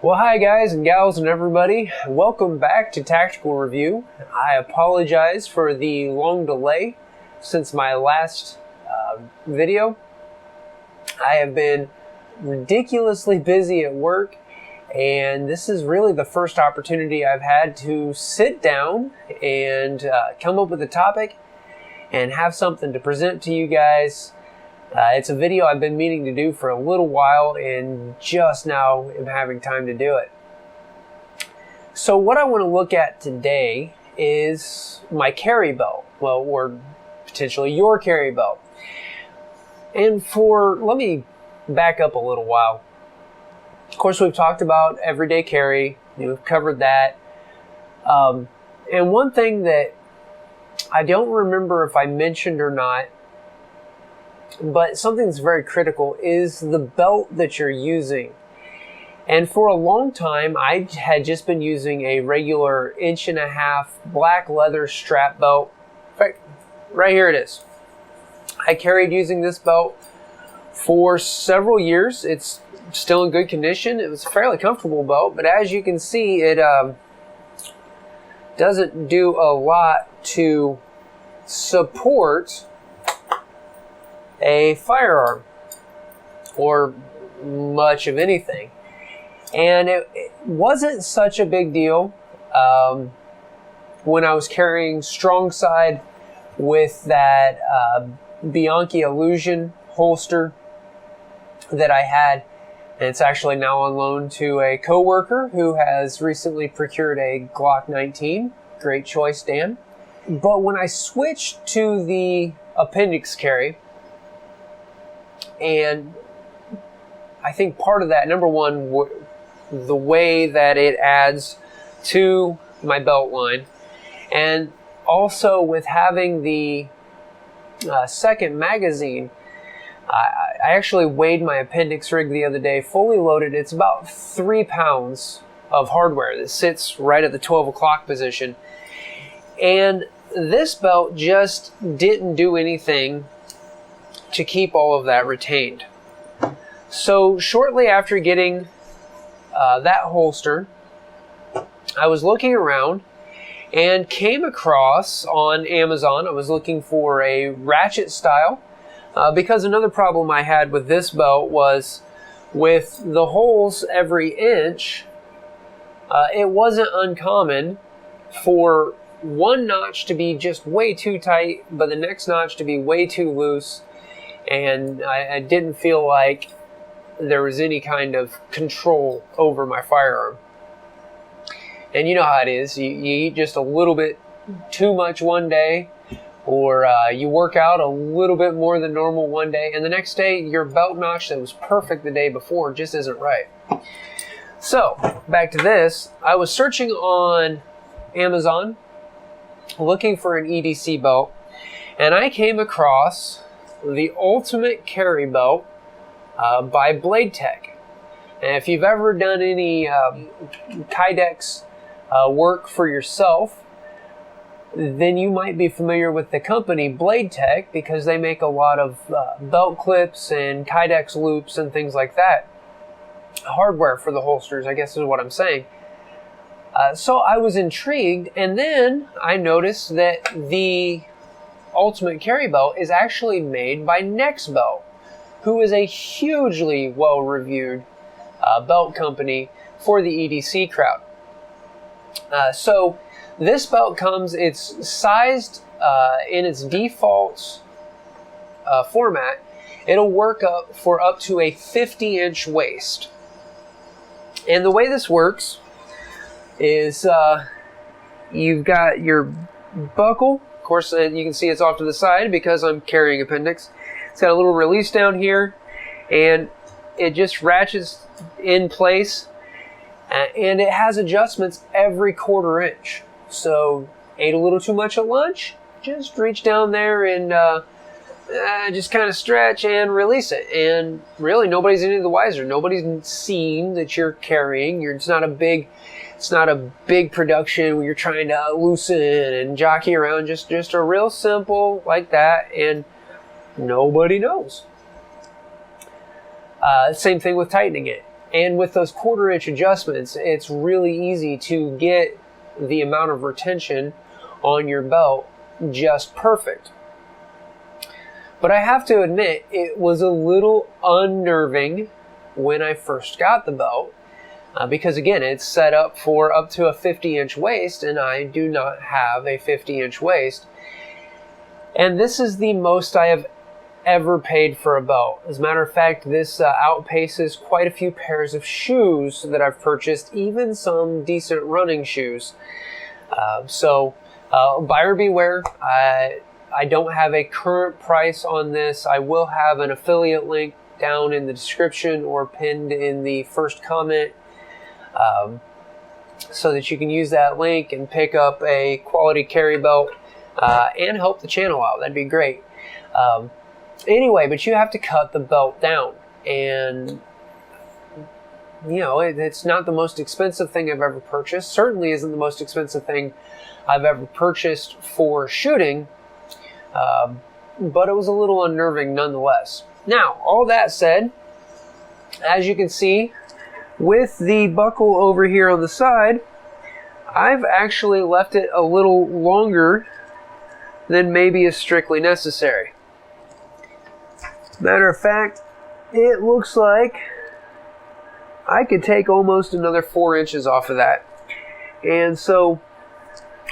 Well, hi guys and gals and everybody. Welcome back to Tactical Review. I apologize for the long delay since my last video. I have been ridiculously busy at work, and this is really the first opportunity I've had to sit down and come up with a topic and have something to present to you guys. It's a video I've been meaning to do for a little while and just now am having time to do it. So what I want to look at today is my carry belt, well, or potentially your carry belt. And let me back up a little while. Of course, we've talked about everyday carry. We've covered that. And one thing that I don't remember if I mentioned or not, but something that's very critical is the belt that you're using. And for a long time, I had just been using a regular 1.5" black leather strap belt. In fact, right here it is. I carried using this belt for several years. It's still in good condition. It was a fairly comfortable belt, but as you can see, it doesn't do a lot to support a firearm or much of anything. And it wasn't such a big deal when I was carrying strong side with that Bianchi Illusion holster that I had. And it's actually now on loan to a coworker who has recently procured a Glock 19. Great choice, Dan. But when I switched to the appendix carry, and I think part of that, number one, the way that it adds to my belt line, and also with having the second magazine, I actually weighed my appendix rig the other day, fully loaded. It's about 3 pounds of hardware that sits right at the 12 o'clock position. And this belt just didn't do anything to keep all of that retained. So shortly after getting that holster, I was looking around and came across on Amazon, I was looking for a ratchet style, because another problem I had with this belt was with the holes every inch, it wasn't uncommon for one notch to be just way too tight, but the next notch to be way too loose. And I didn't feel like there was any kind of control over my firearm. And you know how it is. You eat just a little bit too much one day, or you work out a little bit more than normal one day, and the next day your belt notch that was perfect the day before just isn't right. So, back to this. I was searching on Amazon, looking for an EDC belt, and I came across the Ultimate Carry Belt by BladeTech. And if you've ever done any Kydex work for yourself, then you might be familiar with the company BladeTech, because they make a lot of belt clips and Kydex loops and things like that. Hardware for the holsters, I guess is what I'm saying. So I was intrigued, and then I noticed that the Ultimate Carry Belt is actually made by Next Belt, who is a hugely well-reviewed belt company for the EDC crowd. So this belt comes, it's sized in its default format. It'll work up for up to a 50-inch waist. And the way this works is you've got your buckle. Of course, you can see it's off to the side because I'm carrying appendix. It's got a little release down here, and it just ratchets in place, and it has adjustments every 1/4 inch. So, ate a little too much at lunch, just reach down there and just kind of stretch and release it. And really, nobody's any the wiser. Nobody's seen that you're carrying. It's not a big production where you're trying to loosen and jockey around. Just a real simple like that, and nobody knows. Same thing with tightening it. And with those 1/4 inch adjustments, it's really easy to get the amount of retention on your belt just perfect. But I have to admit, it was a little unnerving when I first got the belt, because again, it's set up for up to a 50-inch waist, and I do not have a 50-inch waist. And this is the most I have ever paid for a belt. As a matter of fact, this outpaces quite a few pairs of shoes that I've purchased, even some decent running shoes. So buyer beware. I don't have a current price on this. I will have an affiliate link down in the description or pinned in the first comment, so that you can use that link and pick up a quality carry belt and help the channel out. That'd be great. Anyway, but you have to cut the belt down, and you know, it's not the most expensive thing I've ever purchased. Certainly isn't the most expensive thing I've ever purchased for shooting, but it was a little unnerving nonetheless. Now, all that said, as you can see, with the buckle over here on the side, I've actually left it a little longer than maybe is strictly necessary. Matter of fact, it looks like I could take almost another 4 inches off of that. And so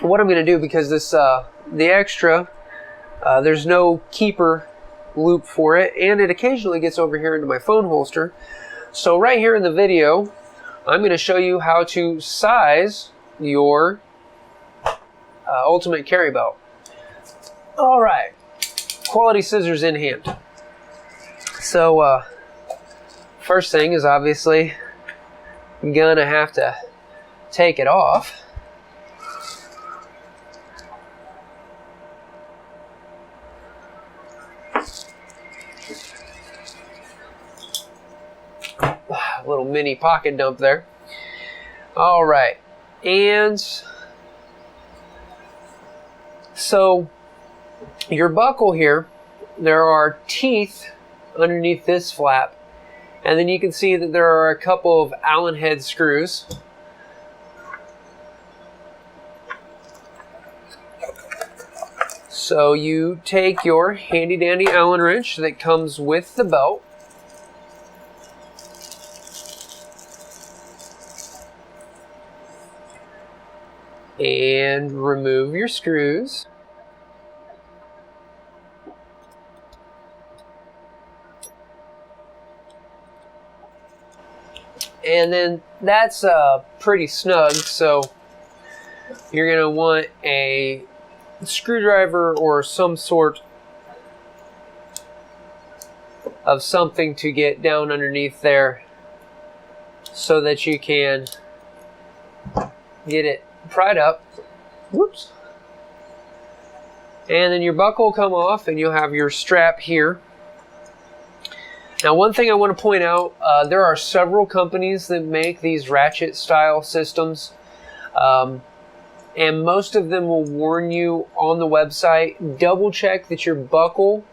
what I'm going to do, because this the extra, there's no keeper loop for it, and it occasionally gets over here into my phone holster. So right here in the video, I'm going to show you how to size your ultimate carry belt. All right, quality scissors in hand. So first thing is obviously I'm gonna have to take it off. A little mini pocket dump there. All right, and so your buckle here, there are teeth underneath this flap, and then you can see that there are a couple of Allen head screws. So you take your handy dandy Allen wrench that comes with the belt, and remove your screws. And then that's pretty snug, so you're going to want a screwdriver or some sort of something to get down underneath there so that you can get it pried up. Whoops. And then your buckle will come off, and you'll have your strap here. Now, one thing I want to point out, there are several companies that make these ratchet style systems, and most of them will warn you on the website, double check that your buckle,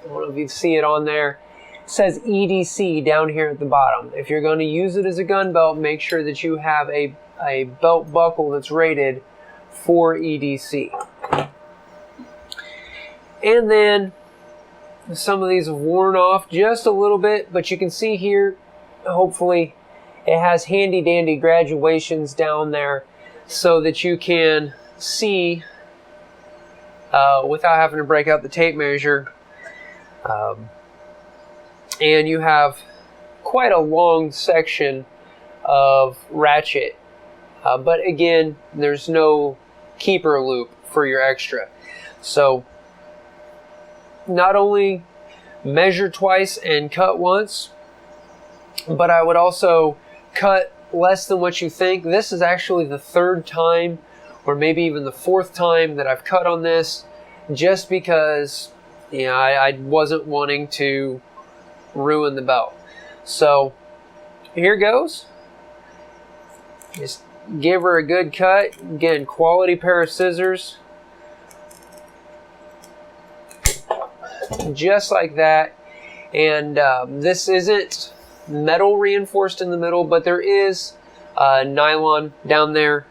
I don't know if you see it on there, says EDC down here at the bottom. If you're going to use it as a gun belt, make sure that you have a belt buckle that's rated for EDC. And then some of these have worn off just a little bit, but you can see here, hopefully, it has handy dandy graduations down there so that you can see without having to break out the tape measure. And you have quite a long section of ratchet, but again, there's no keeper loop for your extra. So not only measure twice and cut once, but I would also cut less than what you think. This is actually the 3rd time, or maybe even the 4th time that I've cut on this, just because, you know, I wasn't wanting to ruin the belt. So here goes. Just give her a good cut. Again, quality pair of scissors. Just like that. And this isn't metal reinforced in the middle, but there is nylon down there,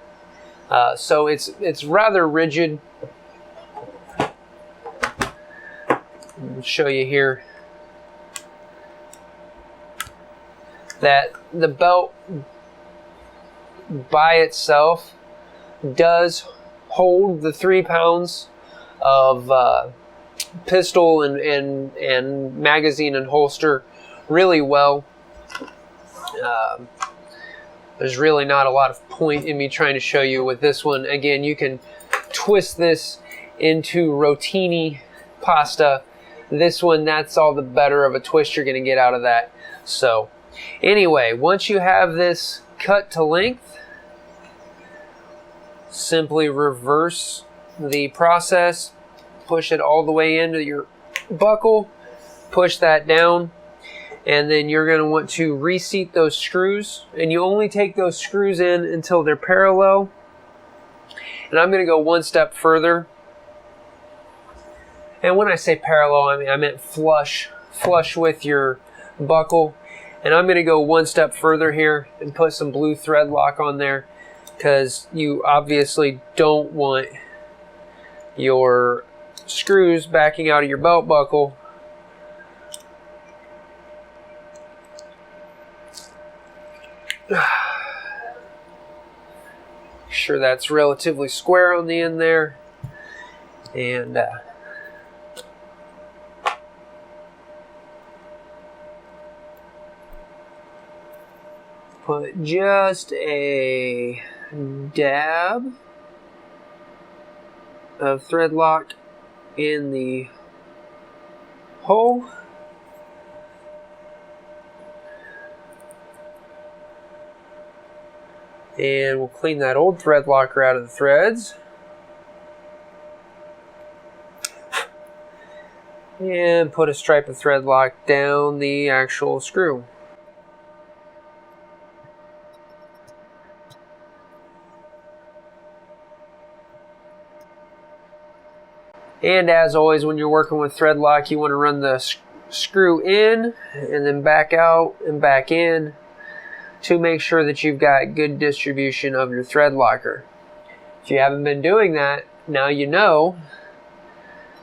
so it's rather rigid. I'll show you here that the belt by itself does hold the 3 pounds of pistol and magazine and holster really well. There's really not a lot of point in me trying to show you with this one. Again, you can twist this into rotini pasta. This one, that's all the better of a twist you're going to get out of that. So anyway, once you have this cut to length, simply reverse the process, push it all the way into your buckle, push that down, and then you're going to want to reseat those screws, and you only take those screws in until they're parallel. And I'm going to go one step further. And when I say parallel, I meant flush with your buckle. And I'm going to go one step further here and put some blue thread lock on there, because you obviously don't want your screws backing out of your belt buckle. Sure that's relatively square on the end there, and put just a dab of thread lock in the hole. And we'll clean that old thread locker out of the threads. And put a stripe of thread lock down the actual screw. And as always, when you're working with thread lock, you want to run the screw in and then back out and back in to make sure that you've got good distribution of your thread locker. If you haven't been doing that, now you know.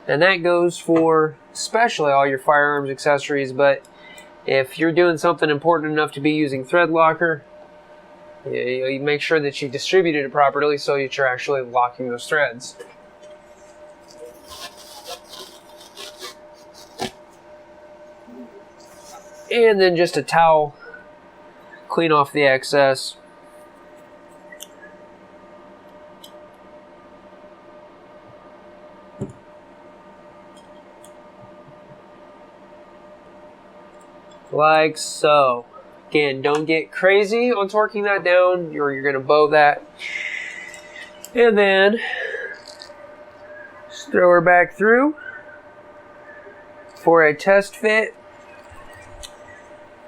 And that goes for especially all your firearms accessories, but if you're doing something important enough to be using thread locker, you make sure that you distribute it properly so that you're actually locking those threads. And then just a towel, clean off the excess. Like so. Again, don't get crazy on torquing that down, or you're going to bow that. And then just throw her back through for a test fit.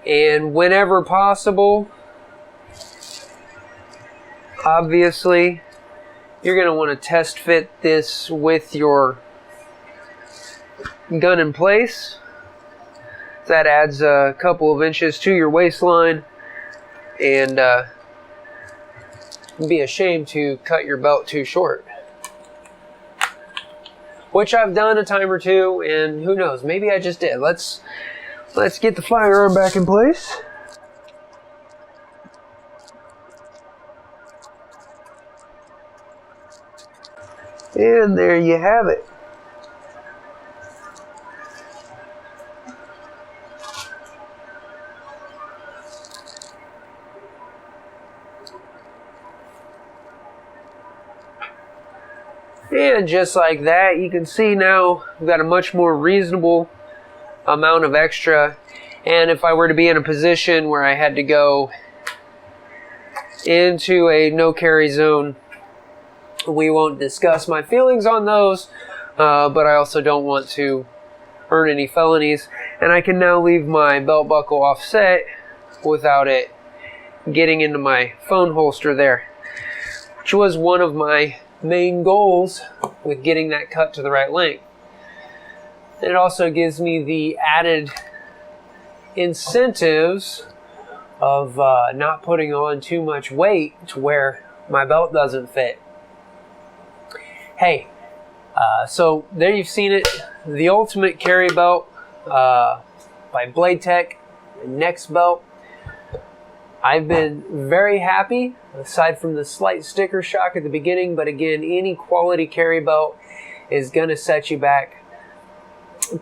And whenever possible, obviously, you're going to want to test fit this with your gun in place. That adds a couple of inches to your waistline, and it'd be a shame to cut your belt too short. Which I've done a time or two, and who knows, maybe I just did. Let's get the firearm back in place. And there you have it. And just like that, you can see now we've got a much more reasonable amount of extra. And if I were to be in a position where I had to go into a no carry zone, we won't discuss my feelings on those, but I also don't want to earn any felonies. And I can now leave my belt buckle offset without it getting into my phone holster there, which was one of my main goals with getting that cut to the right length. It also gives me the added incentives of not putting on too much weight to where my belt doesn't fit. Hey, so there you've seen it, the ultimate carry belt by BladeTech, next belt. I've been very happy, aside from the slight sticker shock at the beginning, but again, any quality carry belt is going to set you back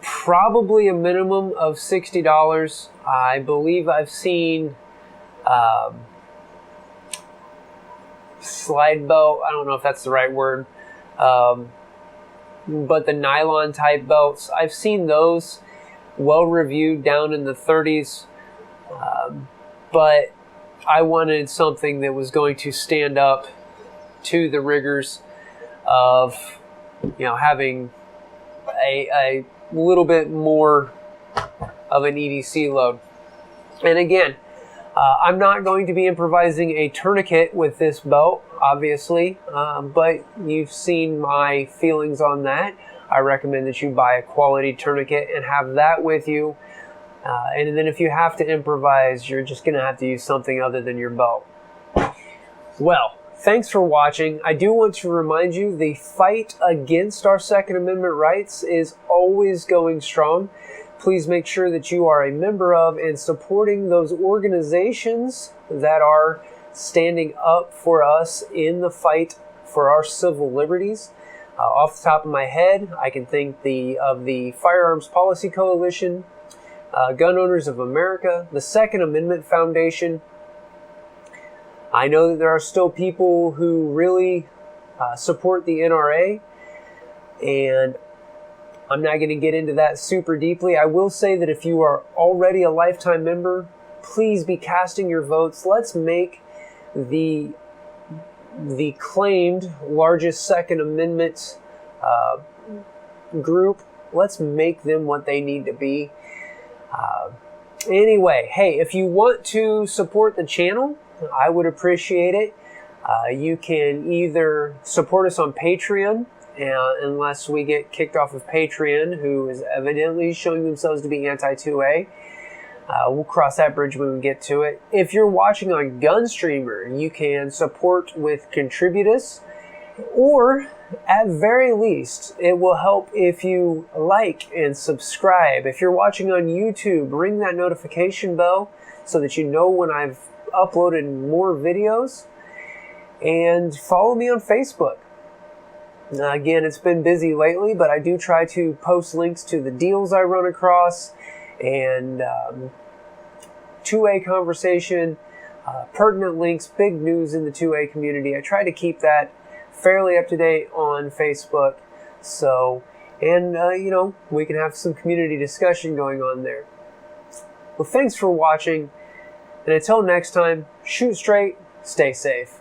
probably a minimum of $60. I believe I've seen slide belt, I don't know if that's the right word, but the nylon type belts, I've seen those well reviewed down in the 30s, but I wanted something that was going to stand up to the rigors of, having a little bit more of an EDC load. And again, I'm not going to be improvising a tourniquet with this belt, obviously, but you've seen my feelings on that. I recommend that you buy a quality tourniquet and have that with you. And then if you have to improvise, you're just going to have to use something other than your belt. Well, thanks for watching. I do want to remind you the fight against our Second Amendment rights is always going strong. Please make sure that you are a member of and supporting those organizations that are standing up for us in the fight for our civil liberties. Off the top of my head, I can think of the Firearms Policy Coalition, Gun Owners of America, the Second Amendment Foundation. I know that there are still people who really support the NRA, and I'm not going to get into that super deeply. I will say that if you are already a lifetime member, please be casting your votes. Let's make the claimed largest Second Amendment group, let's make them what they need to be. Anyway, hey, if you want to support the channel, I would appreciate it. You can either support us on Patreon, unless we get kicked off of Patreon, who is evidently showing themselves to be anti-2A. We'll cross that bridge when we get to it. If you're watching on Gunstreamer, you can support with Contributus, or at very least, it will help if you like and subscribe. If you're watching on YouTube, ring that notification bell so that you know when I've uploaded more videos, and follow me on Facebook. Again, it's been busy lately, but I do try to post links to the deals I run across, and 2A conversation, pertinent links, big news in the 2A community. I try to keep that fairly up to date on Facebook, so, and we can have some community discussion going on there. Well, thanks for watching, and until next time, shoot straight, stay safe.